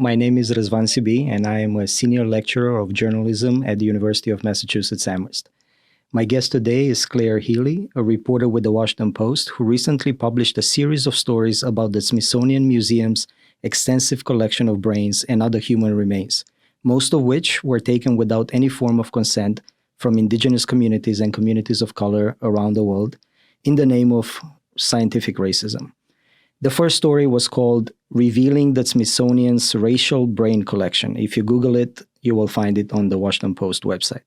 My name is Razvan Sibii, and I am a senior lecturer of journalism at the University of Massachusetts Amherst. My guest today is Claire Healy, a reporter with the Washington Post, who recently published a series of stories about the Smithsonian Museum's extensive collection of brains and other human remains, most of which were taken without any form of consent from indigenous communities and communities of color around the world in the name of scientific racism. The first story was called Revealing the Smithsonian's Racial Brain Collection. If you Google it, you will find it on the Washington Post website.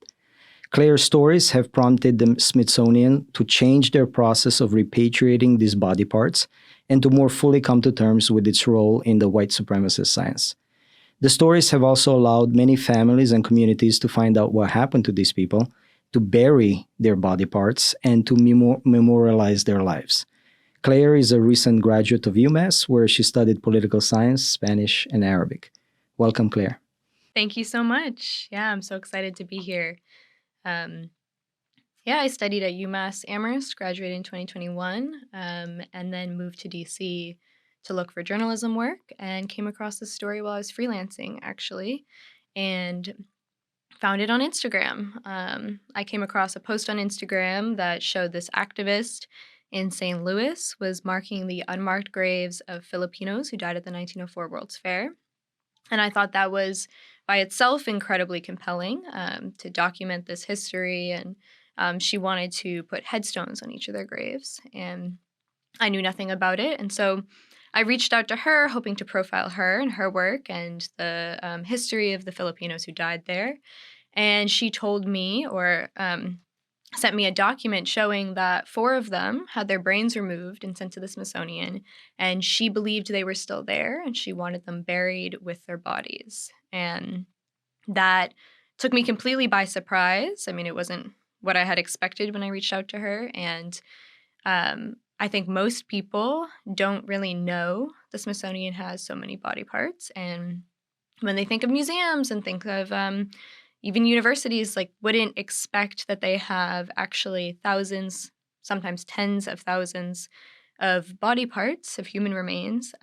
Claire's stories have prompted the Smithsonian to change their process of repatriating these body parts and to more fully come to terms with its role in the white supremacist science. The stories have also allowed many families and communities to find out what happened to these people, to bury their body parts, and to memorialize their lives. Claire is a recent graduate of UMass, where she studied political science, Spanish, and Arabic. Welcome, Claire. Thank you so much. Yeah, I'm so excited to be here. I studied at UMass Amherst, graduated in 2021, and then moved to DC to look for journalism work and came across this story while I was freelancing, actually, and found it on Instagram. I came across a post on Instagram that showed this activist in St. Louis was marking the unmarked graves of Filipinos who died at the 1904 World's Fair. And I thought that was by itself incredibly compelling to document this history. And she wanted to put headstones on each of their graves. And I knew nothing about it. And so I reached out to her, hoping to profile her and her work and the history of the Filipinos who died there. And she told me, or sent me a document showing that 4 of them had their brains removed and sent to the Smithsonian, and she believed they were still there, and she wanted them buried with their bodies. And that took me completely by surprise. I mean, it wasn't what I had expected when I reached out to her, and I think most people don't really know the Smithsonian has so many body parts, and when they think of museums and think of even universities wouldn't expect that they have actually thousands, sometimes tens of thousands of body parts of human remains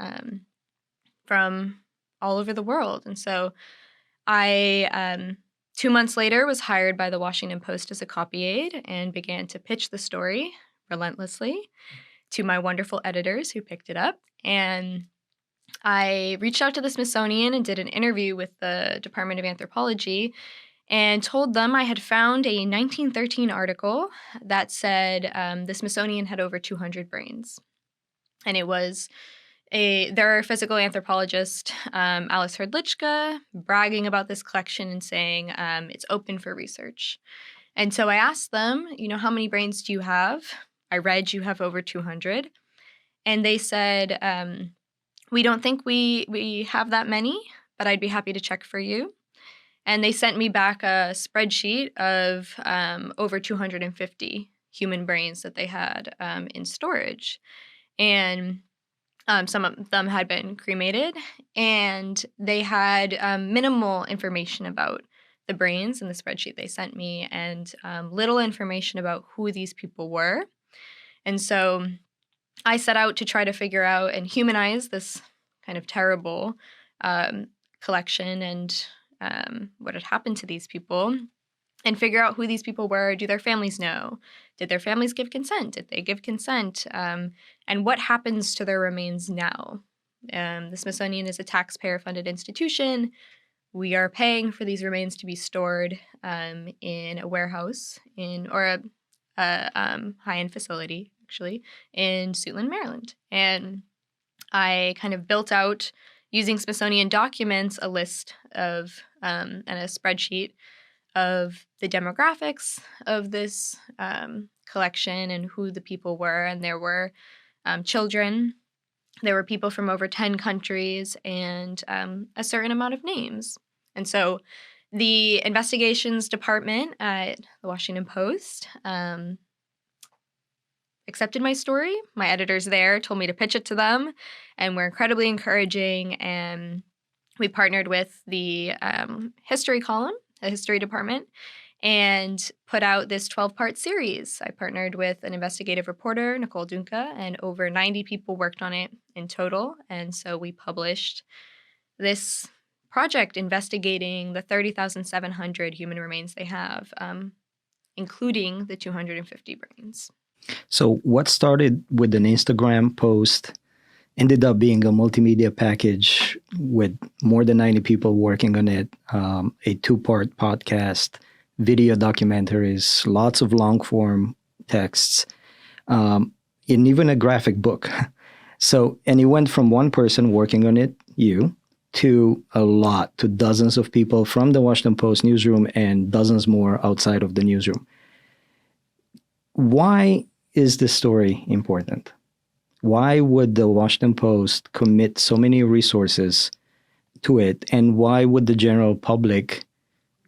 from all over the world. And so I, 2 months later, was hired by the Washington Post as a copy aide and began to pitch the story relentlessly to my wonderful editors who picked it up. And I reached out to the Smithsonian and did an interview with the Department of Anthropology and told them I had found a 1913 article that said the Smithsonian had over 200 brains. And it was their physical anthropologist, Alice Herdlichka, bragging about this collection and saying it's open for research. And so I asked them, how many brains do you have? I read you have over 200. And they said, we don't think we have that many, but I'd be happy to check for you. And they sent me back a spreadsheet of over 250 human brains that they had in storage. And some of them had been cremated, and they had minimal information about the brains in the spreadsheet they sent me, and little information about who these people were. And so I set out to try to figure out and humanize this kind of terrible collection and what had happened to these people, and figure out who these people were. Do their families know? Did their families give consent? Did they give consent? And what happens to their remains now? The Smithsonian is a taxpayer-funded institution. We are paying for these remains to be stored in a warehouse or a high-end facility, actually, in Suitland, Maryland. And I kind of built out, using Smithsonian documents, a list of and a spreadsheet of the demographics of this collection and who the people were. And there were children, there were people from over 10 countries, and a certain amount of names. And so the investigations department at the Washington Post accepted my story. My editors there told me to pitch it to them, and were incredibly encouraging. And we partnered with the history column, the history department, and put out this 12-part series. I partnered with an investigative reporter, Nicole Dunca, and over 90 people worked on it in total. And so we published this project investigating the 30,700 human remains they have, including the 250 brains. So what started with an Instagram post ended up being a multimedia package with more than 90 people working on it, a two-part podcast, video documentaries, lots of long-form texts, and even a graphic book. So, and it went from one person working on it, you, to dozens of people from the Washington Post newsroom and dozens more outside of the newsroom. Why is this story important? Why would the Washington Post commit so many resources to it? And why would the general public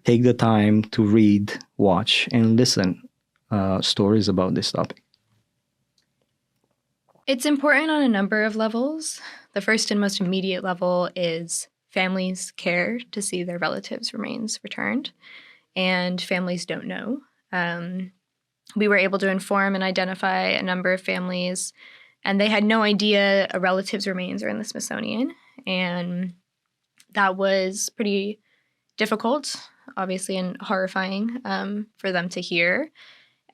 take the time to read, watch, and listen stories about this topic? It's important on a number of levels. The first and most immediate level is families care to see their relatives' remains returned, and families don't know. We were able to inform and identify a number of families, and they had no idea a relative's remains are in the Smithsonian, and that was pretty difficult, obviously, and horrifying for them to hear.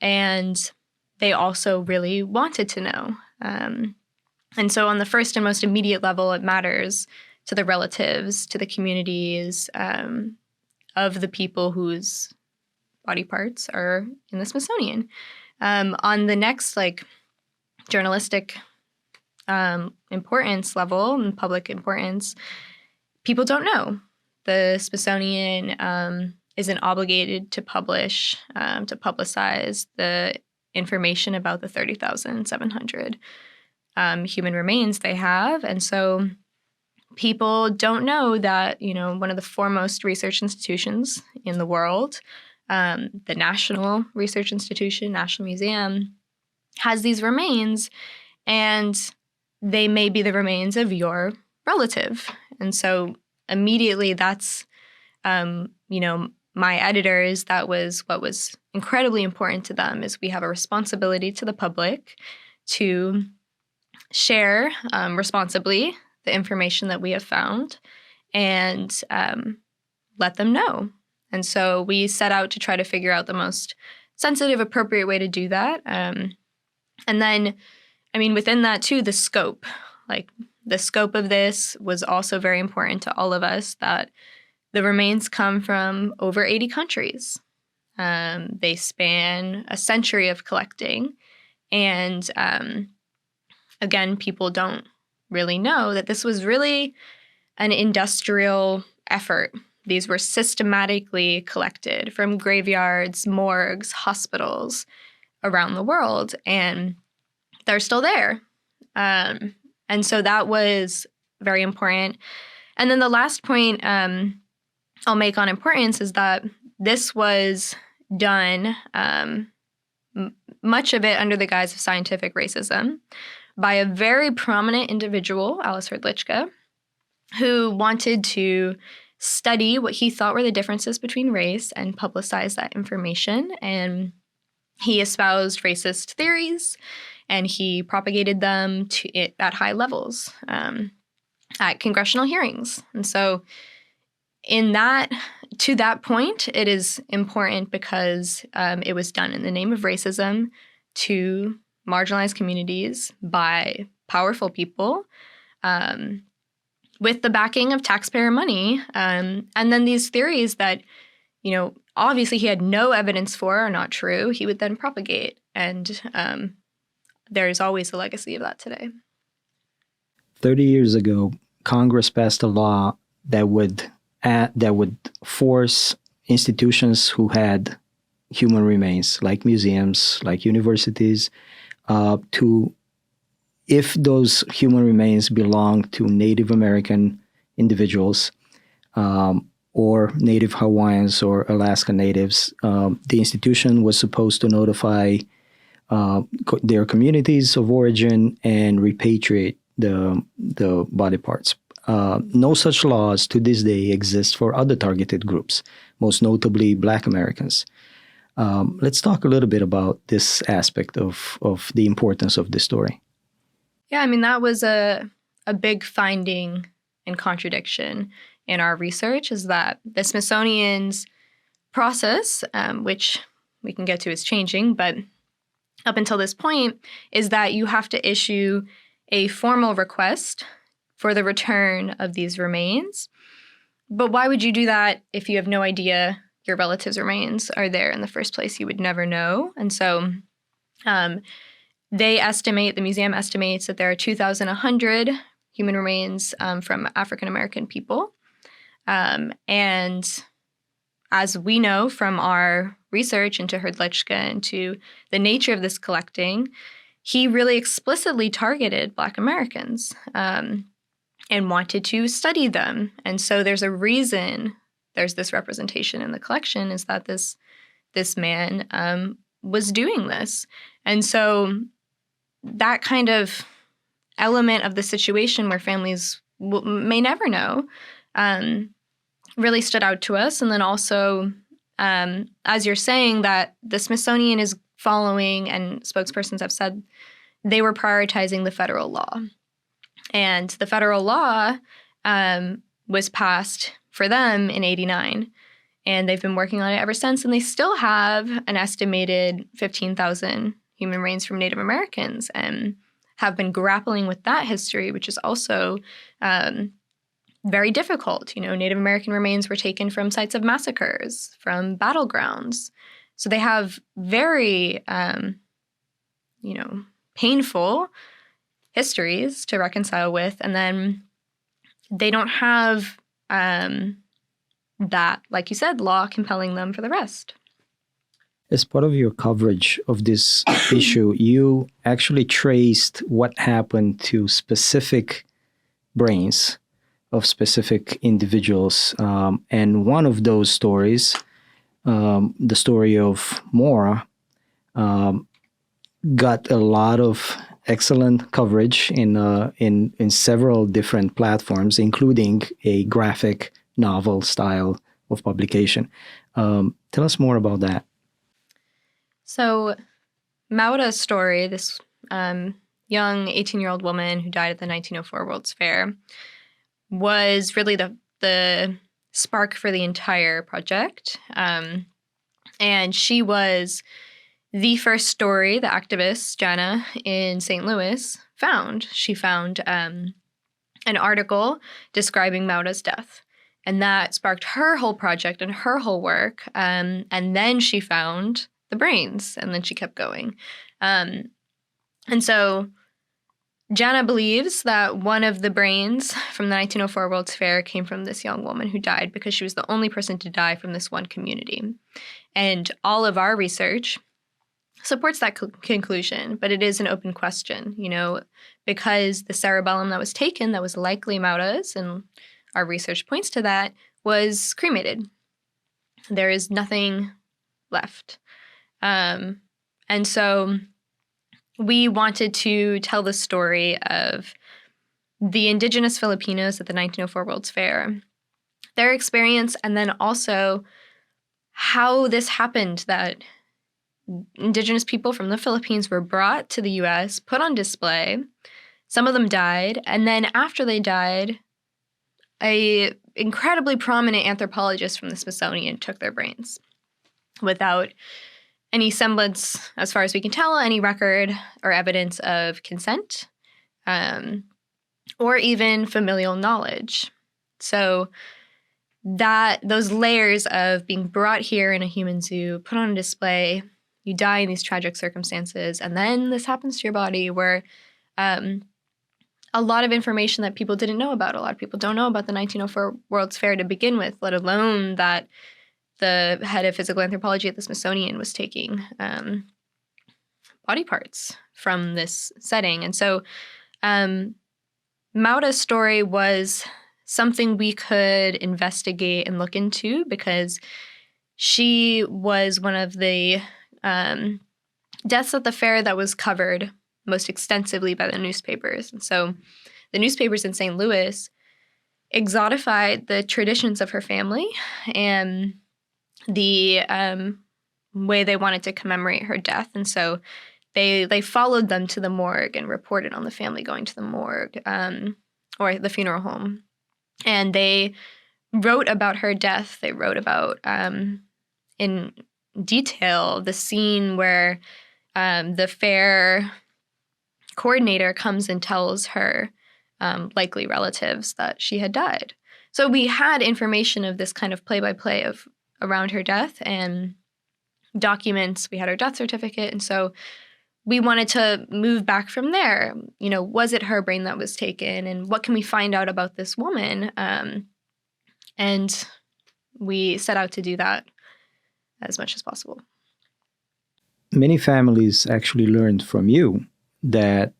And they also really wanted to know. And so on the first and most immediate level, it matters to the relatives, to the communities of the people whose body parts are in the Smithsonian. On the next, journalistic importance level and public importance, people don't know. The Smithsonian isn't obligated to publish, to publicize the information about the 30,700 human remains they have. And so people don't know that, one of the foremost research institutions in the world, the National Research Institution, National Museum, has these remains, and they may be the remains of your relative. And so immediately that's, my editors, that was what was incredibly important to them, is we have a responsibility to the public to share responsibly the information that we have found and let them know. And so we set out to try to figure out the most sensitive, appropriate way to do that. And then, within that too, the scope of this was also very important to all of us, that the remains come from over 80 countries. They span a century of collecting. And again, people don't really know that this was really an industrial effort. These were systematically collected from graveyards, morgues, hospitals around the world, and they're still there. And so that was very important. And then the last point I'll make on importance is that this was done, much of it under the guise of scientific racism, by a very prominent individual, Alice Hrdlicka, who wanted to study what he thought were the differences between race and publicize that information. And he espoused racist theories, and he propagated them at high levels at congressional hearings. And so to that point, it is important because it was done in the name of racism to marginalized communities by powerful people with the backing of taxpayer money. And then these theories that, obviously he had no evidence for are not true, he would then propagate. And there's always a legacy of that today. 30 years ago, Congress passed a law that would force institutions who had human remains, like museums, like universities, to, if those human remains belong to Native American individuals or Native Hawaiians or Alaska Natives, the institution was supposed to notify their communities of origin and repatriate the body parts. No such laws to this day exist for other targeted groups, most notably Black Americans. Let's talk a little bit about this aspect of the importance of this story. Yeah, that was a big finding and contradiction in our research is that the Smithsonian's process, which we can get to is changing, but up until this point, is that you have to issue a formal request for the return of these remains. But why would you do that if you have no idea your relatives' remains are there in the first place? You would never know. And so the museum estimates that there are 2,100 human remains from African-American people. And as we know from our research into Hrdlička and to the nature of this collecting, he really explicitly targeted Black Americans and wanted to study them. And so there's a reason there's this representation in the collection, is that this man was doing this. And so that kind of element of the situation where families may never know really stood out to us. And then also, as you're saying, that the Smithsonian is following, and spokespersons have said, they were prioritizing the federal law. And the federal law was passed for them in 1989. And they've been working on it ever since. And they still have an estimated 15,000 human remains from Native Americans and have been grappling with that history, which is also very difficult. Native American remains were taken from sites of massacres, from battlegrounds. So they have very, painful histories to reconcile with. And then they don't have that, like you said, law compelling them for the rest. As part of your coverage of this issue, you actually traced what happened to specific brains of specific individuals. And one of those stories, the story of MOA, got a lot of excellent coverage in several different platforms, including a graphic novel style of publication. Tell us more about that. So MOAs Story, this young 18-year-old woman who died at the 1904 World's Fair, was really the spark for the entire project. And she was the first story the activist Jana in St. Louis found. She found an article describing Maura's death. And that sparked her whole project and her whole work. And then she found the brains, and then she kept going. And so Jana believes that one of the brains from the 1904 World's Fair came from this young woman who died because she was the only person to die from this one community. And all of our research supports that conclusion, but it is an open question, because the cerebellum that was taken, that was likely Maura's, and our research points to that, was cremated. There is nothing left. And so we wanted to tell the story of the indigenous Filipinos at the 1904 World's Fair, their experience, and then also how this happened, that indigenous people from the Philippines were brought to the U.S., put on display. Some of them died, and then after they died, a incredibly prominent anthropologist from the Smithsonian took their brains without any semblance, as far as we can tell, any record or evidence of consent, or even familial knowledge. So those layers of being brought here in a human zoo, put on a display, you die in these tragic circumstances, and then this happens to your body, were a lot of information that people didn't know about. A lot of people don't know about the 1904 World's Fair to begin with, let alone that the head of physical anthropology at the Smithsonian was taking body parts from this setting. And so Maura's story was something we could investigate and look into, because she was one of the deaths at the fair that was covered most extensively by the newspapers. And so the newspapers in St. Louis exotified the traditions of her family and the way they wanted to commemorate her death. And so they followed them to the morgue and reported on the family going to the morgue or the funeral home. And they wrote about her death. They wrote about in detail the scene where the fair coordinator comes and tells her likely relatives that she had died. So we had information of this kind of play-by-play of around her death and documents. We had her death certificate. And so we wanted to move back from there. You know, was it her brain that was taken? And what can we find out about this woman? And we set out to do that as much as possible. Many families actually learned from you that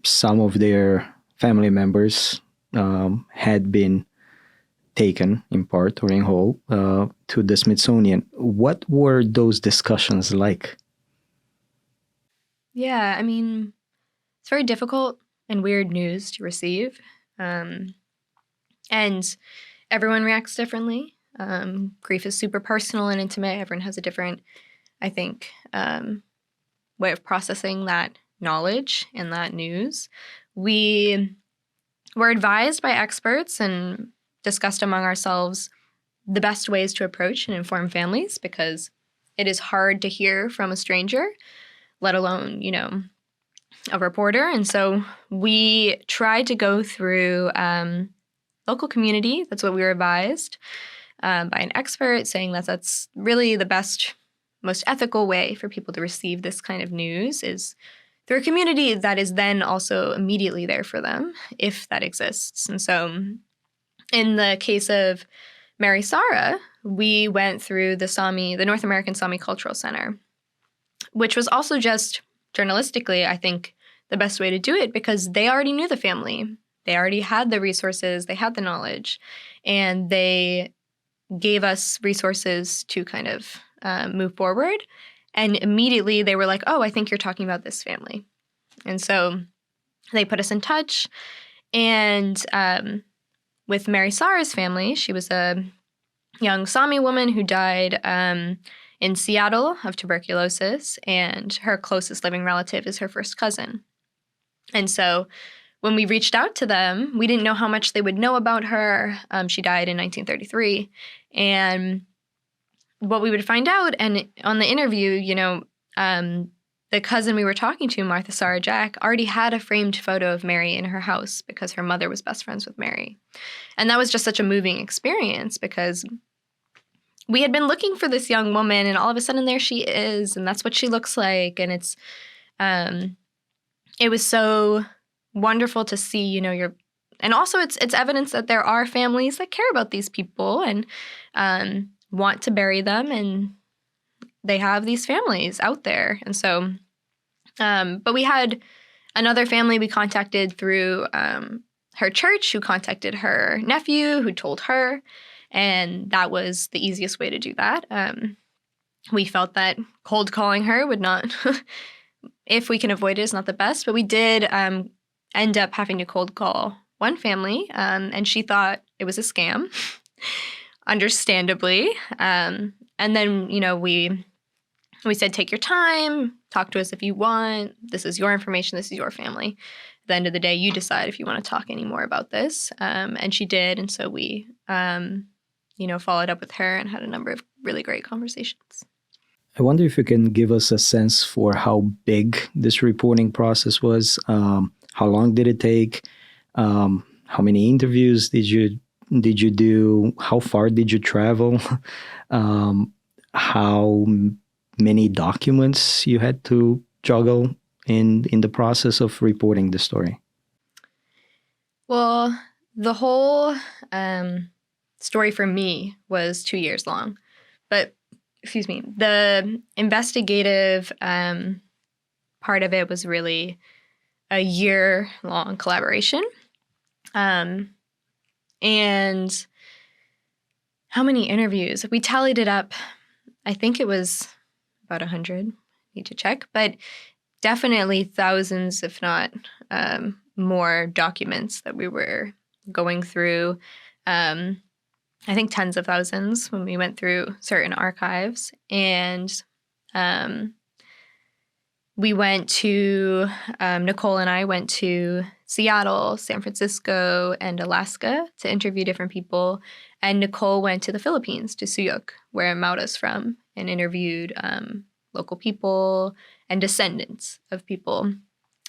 some of their family members had been taken in part or in whole to the Smithsonian. What were those discussions like? Yeah, I mean, it's very difficult and weird news to receive. And everyone reacts differently. Grief is super personal and intimate. Everyone has a different, I think, way of processing that knowledge and that news. We were advised by experts and discussed among ourselves the best ways to approach and inform families, because it is hard to hear from a stranger, let alone, you know, a reporter. And so we tried to go through local community. That's what we were advised by an expert, saying that that's really the best, most ethical way for people to receive this kind of news is through a community that is then also immediately there for them, if that exists. And so in the case of Mary Sarah, we went through the North American Sami Cultural Center, which was also just journalistically, I think, the best way to do it, because they already knew the family. They already had the resources, they had the knowledge, and they gave us resources to kind of move forward. And immediately they were like, oh, I think you're talking about this family. And so they put us in touch. And with Mary Sarah's family, she was a young Sami woman who died in Seattle of tuberculosis, and her closest living relative is her first cousin. And so when we reached out to them, we didn't know how much they would know about her. She died in 1933. And what we would find out, and on the interview, you know, the cousin we were talking to, Martha Sarah Jack, already had a framed photo of Mary in her house because her mother was best friends with Mary. And that was just such a moving experience, because we had been looking for this young woman, and all of a sudden there she is, and that's what she looks like. And it was so wonderful to see, you know, and also it's evidence that there are families that care about these people and want to bury them, and they have these families out there. And so, but we had another family we contacted through her church, who contacted her nephew, who told her, and that was the easiest way to do that. We felt that cold calling her would not, if we can avoid it, is not the best, but we did end up having to cold call one family, and she thought it was a scam, understandably. And then, you know, we said, take your time, talk to us if you want. This is your information. This is your family. At the end of the day, you decide if you want to talk any more about this. And she did. And so we, followed up with her and had a number of really great conversations. I wonder if you can give us a sense for how big this reporting process was. How long did it take? How many interviews did you do? How far did you travel? How many documents you had to juggle in the process of reporting the story? Well, the whole story for me was 2 years long, but the investigative part of it was really a year-long collaboration. And how many interviews? We tallied it up. I think it was about 100. Need to check, but definitely thousands, if not more documents that we were going through. I think tens of thousands when we went through certain archives. And we went to, Nicole and I went to Seattle, San Francisco, and Alaska to interview different people. And Nicole went to the Philippines, to Suyuk, where Maura's from, and interviewed local people and descendants of people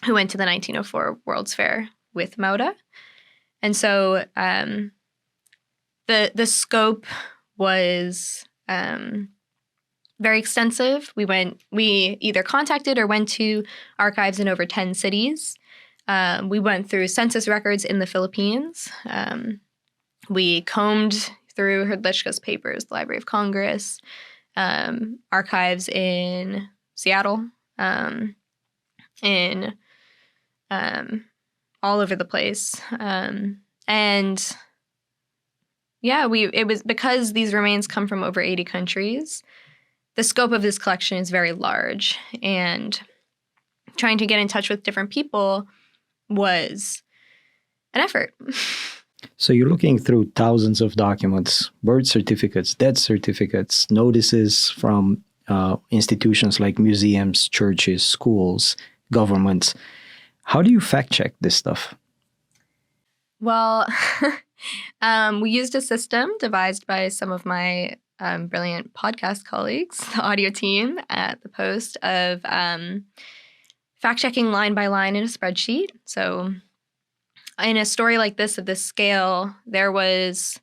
who went to the 1904 World's Fair with Maura. And so the scope was very extensive. We either contacted or went to archives in over 10 cities. We went through census records in the Philippines. We combed through Hrdlička's papers, the Library of Congress, archives in Seattle, in all over the place. And yeah, it was because these remains come from over 80 countries. The scope of this collection is very large, and trying to get in touch with different people was an effort. So you're looking through thousands of documents, birth certificates, death certificates, notices from institutions like museums, churches, schools, governments. How do you fact check this stuff? Well, we used a system devised by some of my brilliant podcast colleagues, the audio team at the Post, of fact-checking line by line in a spreadsheet. So in a story like this, of this scale, there was,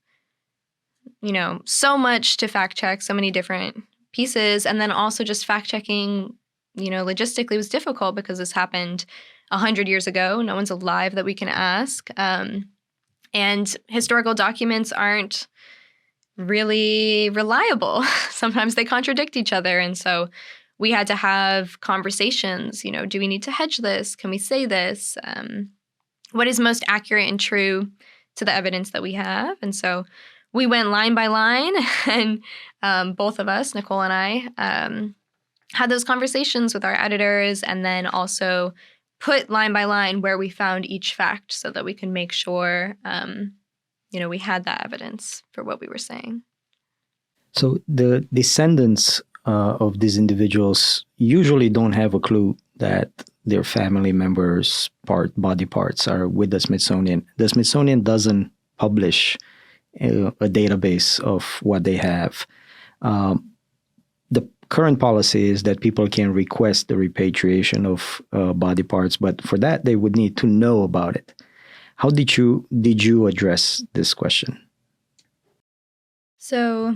so much to fact-check, so many different pieces. And then also just fact-checking, logistically was difficult because this happened 100 years ago. No one's alive that we can ask. And historical documents aren't really reliable. Sometimes they contradict each other. And so we had to have conversations, do we need to hedge this? Can we say this? What is most accurate and true to the evidence that we have? And so we went line by line, and both of us, Nicole and I, had those conversations with our editors, and then also put line by line where we found each fact so that we can make sure, we had that evidence for what we were saying. So the descendants of these individuals usually don't have a clue that their family members' body parts are with the Smithsonian. The Smithsonian doesn't publish a database of what they have. The current policy is that people can request the repatriation of body parts, but for that they would need to know about it. How did you address this question? So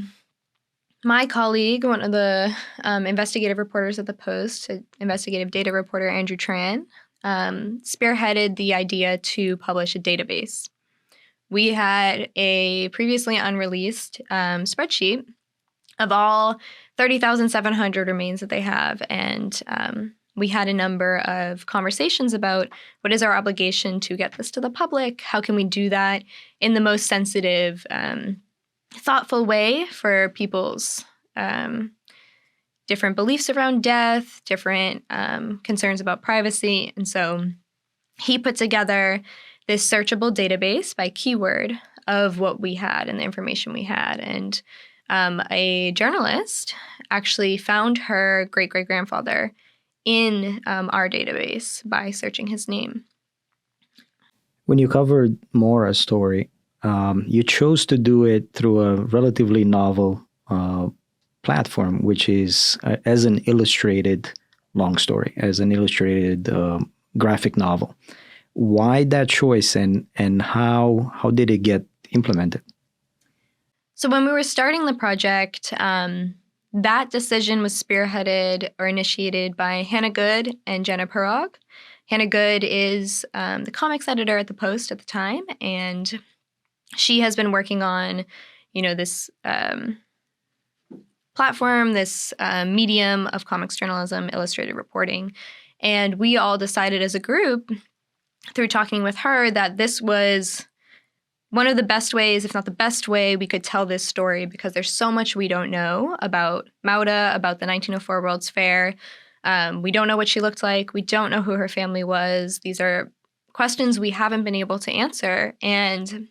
my colleague, one of the investigative reporters at the Post, investigative data reporter Andrew Tran, spearheaded the idea to publish a database. We had a previously unreleased spreadsheet of all 30,700 remains that they have, and we had a number of conversations about what is our obligation to get this to the public? How can we do that in the most sensitive, thoughtful way for people's different beliefs around death, different concerns about privacy. And so he put together this searchable database by keyword of what we had and the information we had. And a journalist actually found her great-great-grandfather in our database by searching his name. When you covered Maura's story, you chose to do it through a relatively novel platform, which is as an illustrated long story, as an illustrated graphic novel. Why that choice, and how did it get implemented? So when we were starting the project, that decision was spearheaded or initiated by Hannah Good and Jenna Pirog. Hannah Good is the comics editor at the Post at the time, and she has been working on, this platform, this medium of comics journalism, illustrated reporting. And we all decided as a group, through talking with her, that this was one of the best ways, if not the best way, we could tell this story, because there's so much we don't know about Maura, about the 1904 World's Fair. We don't know what she looked like. We don't know who her family was. These are questions we haven't been able to answer. And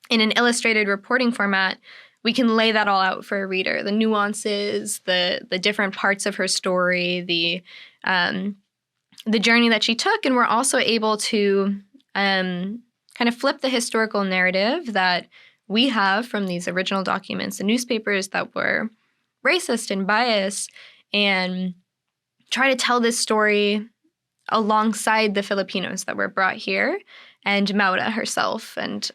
in an illustrated reporting format, we can lay that all out for a reader, the nuances, the different parts of her story, the journey that she took. And we're also able to kind of flip the historical narrative that we have from these original documents and newspapers that were racist and biased, and try to tell this story alongside the Filipinos that were brought here and Maura herself, and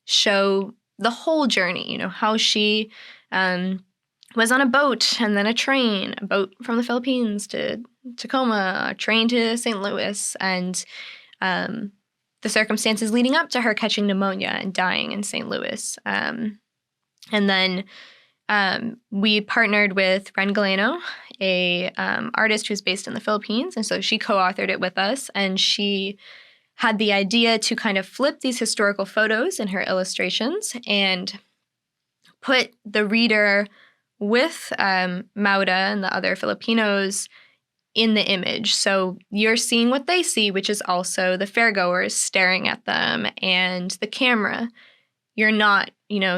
show the whole journey, how she was on a boat and then a train, a boat from the Philippines to Tacoma, a train to St. Louis, and the circumstances leading up to her catching pneumonia and dying in St. Louis. And then we partnered with Ren Galeno, a artist who's based in the Philippines, and so she co-authored it with us, and she had the idea to kind of flip these historical photos in her illustrations and put the reader with Maura and the other Filipinos in the image. So you're seeing what they see, which is also the fairgoers staring at them and the camera. You're not,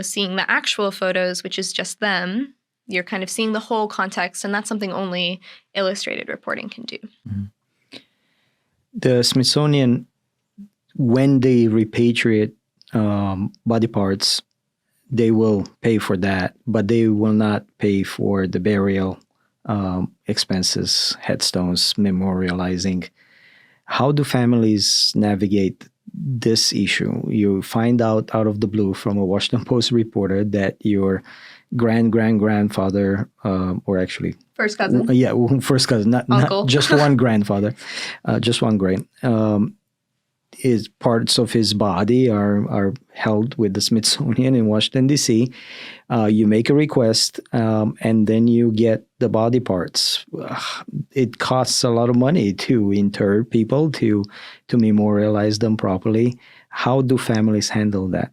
seeing the actual photos, which is just them. You're kind of seeing the whole context, and that's something only illustrated reporting can do. Mm-hmm. The Smithsonian, when they repatriate body parts, they will pay for that, but they will not pay for the burial expenses, headstones, memorializing. How do families navigate this issue? You find out of the blue from a Washington Post reporter that your grandfather, or actually first cousin, first cousin, not just one grandfather, just one grand, is parts of his body are held with the Smithsonian in Washington, D.C. You make a request, and then you get the body parts. It costs a lot of money to inter people, to memorialize them properly. How do families handle that?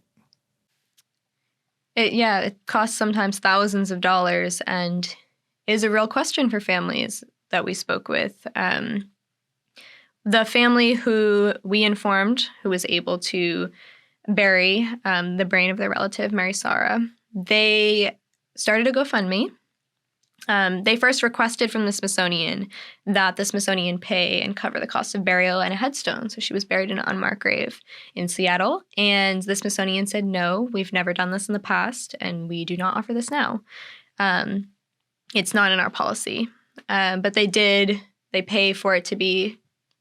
It costs sometimes thousands of dollars, and is a real question for families that we spoke with. The family who we informed, who was able to bury the brain of their relative, Mary Sarah, they started a GoFundMe. They first requested from the Smithsonian that the Smithsonian pay and cover the cost of burial and a headstone. So she was buried in an unmarked grave in Seattle. And the Smithsonian said, no, we've never done this in the past, and we do not offer this now. It's not in our policy. But they pay for it to be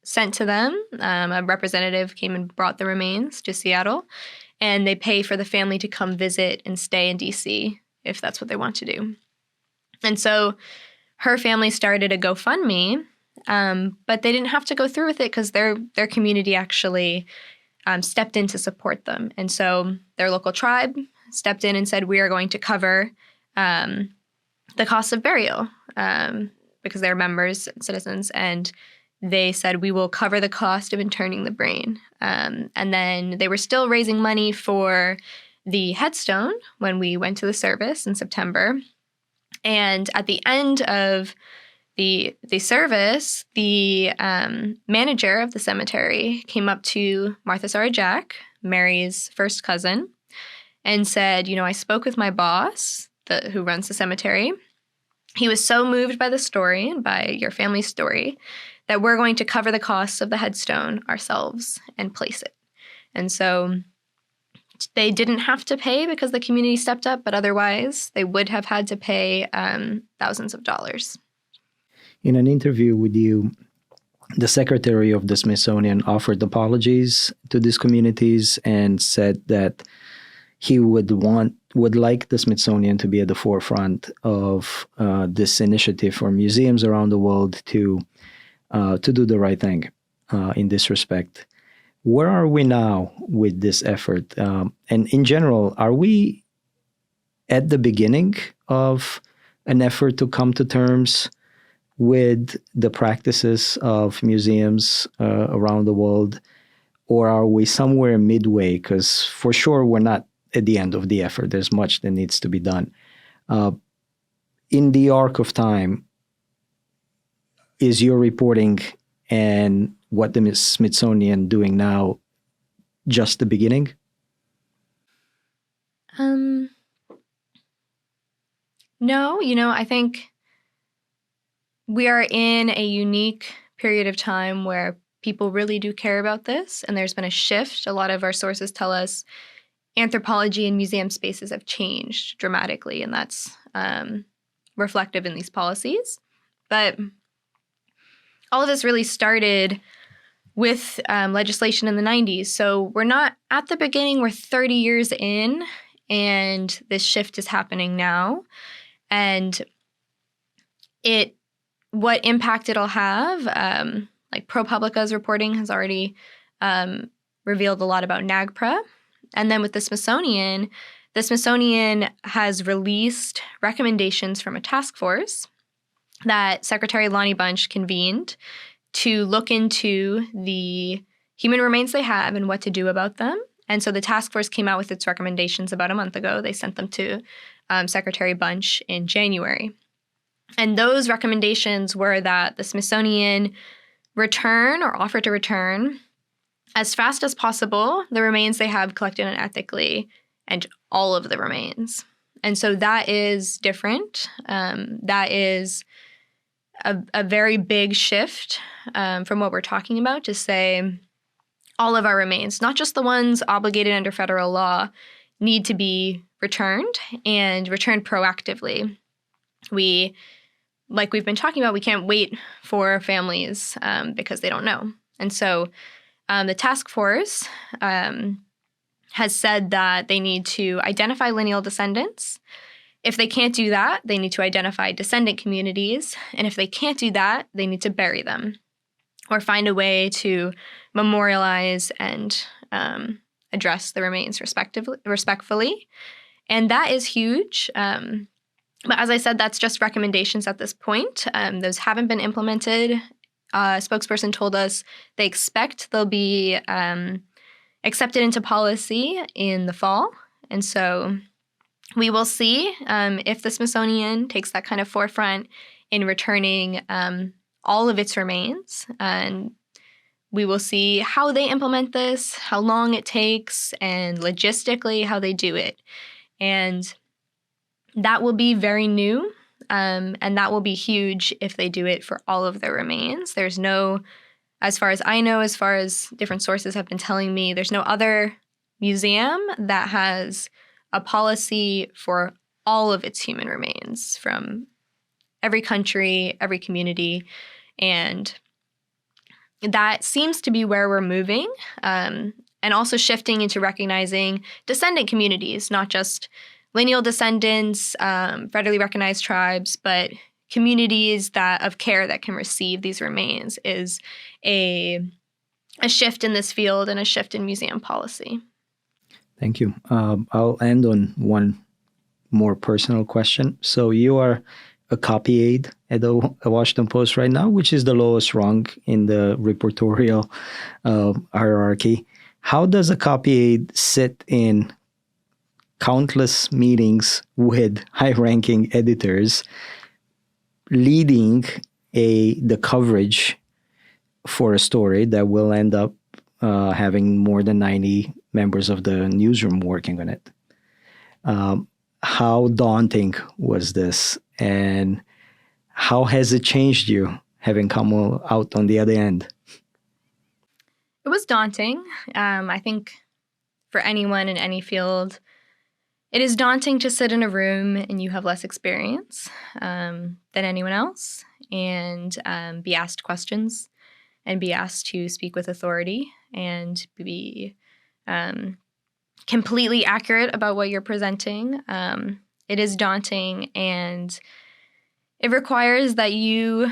sent to them. A representative came and brought the remains to Seattle, and they pay for the family to come visit and stay in D.C. if that's what they want to do. And so her family started a GoFundMe, but they didn't have to go through with it because their community actually stepped in to support them. And so their local tribe stepped in and said, we are going to cover the cost of burial because they're members and citizens, and they said, we will cover the cost of interring the brain. And then they were still raising money for the headstone when we went to the service in September. And at the end of the service, the manager of the cemetery came up to Martha Sarah Jack, Mary's first cousin, and said, I spoke with my boss, who runs the cemetery. He was so moved by the story and by your family's story that we're going to cover the costs of the headstone ourselves and place it. And so they didn't have to pay because the community stepped up, but otherwise they would have had to pay thousands of dollars. In an interview with you, the secretary of the Smithsonian offered apologies to these communities and said that he would like the Smithsonian to be at the forefront of this initiative for museums around the world to do the right thing in this respect. Where are we now with this effort? And in general, are we at the beginning of an effort to come to terms with the practices of museums around the world? Or are we somewhere midway? Because for sure, we're not at the end of the effort. There's much that needs to be done. In the arc of time, is your reporting and what the Smithsonian doing now just the beginning? No, I think we are in a unique period of time where people really do care about this, and there's been a shift. A lot of our sources tell us anthropology and museum spaces have changed dramatically, and that's reflective in these policies. But all of this really started with legislation in the 90s. So we're not at the beginning, we're 30 years in, and this shift is happening now. And what impact it'll have, like ProPublica's reporting has already revealed a lot about NAGPRA. And then with the Smithsonian has released recommendations from a task force that Secretary Lonnie Bunch convened to look into the human remains they have and what to do about them. And so the task force came out with its recommendations about a month ago. They sent them to Secretary Bunch in January. And those recommendations were that the Smithsonian return or offer to return as fast as possible the remains they have collected unethically, and all of the remains. And so that is different. That is a very big shift from what we're talking about, to say all of our remains, not just the ones obligated under federal law, need to be returned, and returned proactively. Like we've been talking about, we can't wait for families because they don't know. And so the task force has said that they need to identify lineal descendants. If they can't do that, they need to identify descendant communities. And if they can't do that, they need to bury them or find a way to memorialize and address the remains respectfully. And that is huge. But as I said, that's just recommendations at this point. Those haven't been implemented. A spokesperson told us they expect they'll be accepted into policy in the fall. And so we will see if the Smithsonian takes that kind of forefront in returning all of its remains. And we will see how they implement this, how long it takes, and logistically how they do it. And that will be very new, and that will be huge if they do it for all of their remains. There's no, as far as I know, as far as different sources have been telling me, there's no other museum that has a policy for all of its human remains from every country, every community. And that seems to be where we're moving, and also shifting into recognizing descendant communities, not just lineal descendants, federally recognized tribes, but communities of care that can receive these remains is a shift in this field and a shift in museum policy. Thank you. I'll end on one more personal question. So you are a copy aide at the Washington Post right now, which is the lowest rung in the reportorial hierarchy. How does a copy aide sit in countless meetings with high-ranking editors, leading the coverage for a story that will end up having more than 90 members of the newsroom working on it? How daunting was this, and how has it changed you having come out on the other end? It was daunting. I think for anyone in any field, it is daunting to sit in a room and you have less experience than anyone else, and be asked questions and be asked to speak with authority and be completely accurate about what you're presenting. It is daunting, and it requires that you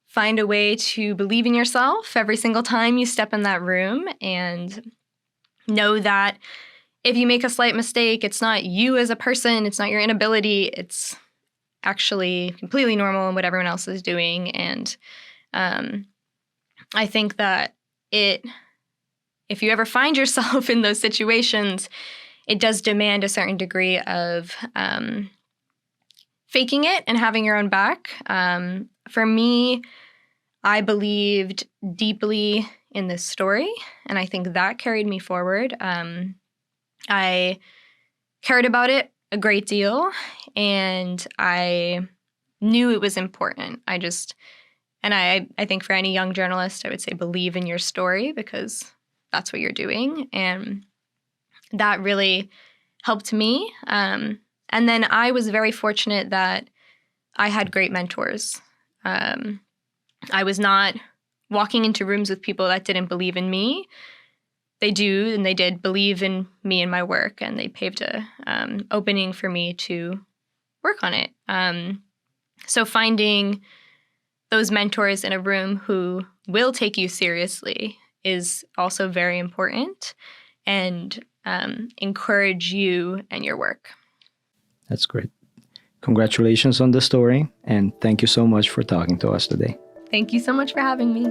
find a way to believe in yourself every single time you step in that room, and know that if you make a slight mistake, it's not you as a person, it's not your inability, it's actually completely normal in what everyone else is doing. And I think that if you ever find yourself in those situations, it does demand a certain degree of faking it and having your own back. For me, I believed deeply in this story, and I think that carried me forward. I cared about it a great deal, and I knew it was important. And I think for any young journalist, I would say believe in your story, because that's what you're doing. And that really helped me. And then I was very fortunate that I had great mentors. I was not walking into rooms with people that didn't believe in me. They do, and they did believe in me and my work, and they paved a opening for me to work on it. So finding those mentors in a room who will take you seriously is also very important, and encourage you and your work. That's great. Congratulations on the story, and thank you so much for talking to us today. Thank you so much for having me.